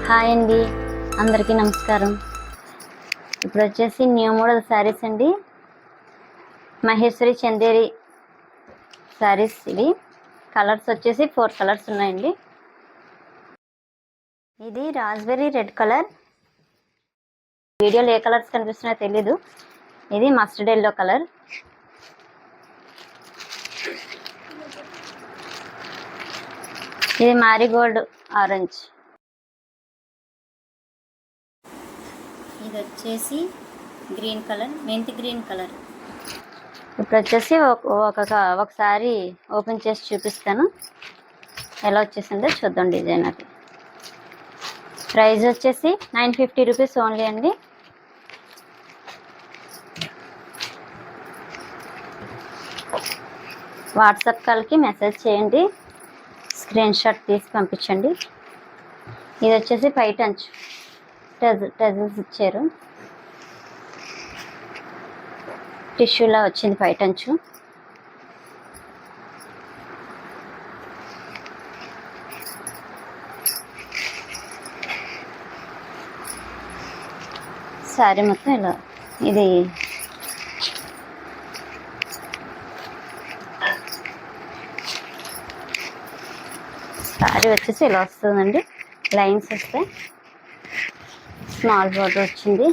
Hi అండి, అందరికీ నమస్కారం. ఇప్పుడు వచ్చేసి న్యూ మోడల్ శారీస్ అండి. మహేశ్వరి చందేరి శారీస్. ఇవి కలర్స్ వచ్చేసి 4 కలర్స్ ఉన్నాయండి. ఇది రాస్బెర్రీ రెడ్ కలర్. వీడియోలో ఏ కలర్స్ కనిపిస్తున్నాయో తెలీదు. ఇది మస్టర్డ్ ఎల్లో కలర్. ఇది మ్యారీగోల్డ్ ఆరెంజ్. ఇది వచ్చేసి గ్రీన్ కలర్, మెంతి గ్రీన్ కలర్. ఇప్పుడు వచ్చేసి ఒకసారి ఓపెన్ చేసి చూపిస్తాను ఎలా వచ్చేసిందో చూద్దాం. డిజైన్ అది. ప్రైస్ వచ్చేసి 950 రూపీస్ ఓన్లీ అండి. వాట్సాప్ కాల్కి మెసేజ్ చేయండి, స్క్రీన్ షాట్ తీసి పంపించండి. ఇది వచ్చేసి పైట అంచు టెజల్స్ ఇచ్చారు. టిష్యూలా వచ్చింది పైట అంచు. శారీ మొత్తం ఇలా. ఇది శారీ వచ్చేసి ఇలా వస్తుందండి. లైన్స్ వస్తాయి. స్మాల్ బార్డర్ వచ్చింది.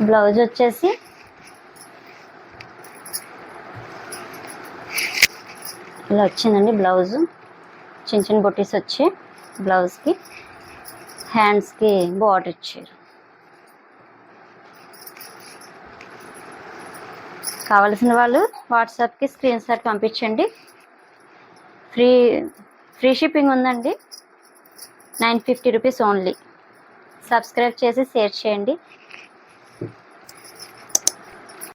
బ్లౌజ్ వచ్చేసి ఇలా వచ్చిందండి. బ్లౌజ్ చిన్న చిన్న బొట్టీస్ వచ్చి బ్లౌజ్కి, హ్యాండ్స్కి బార్డర్ ఇచ్చారు. కావలసిన వాళ్ళు వాట్సాప్కి స్క్రీన్ షాట్ పంపించండి. ఫ్రీ షిప్పింగ్ ఉందండి. 950 రూపీస్ ఓన్లీ. సబ్స్క్రైబ్ చేసి షేర్ చేయండి.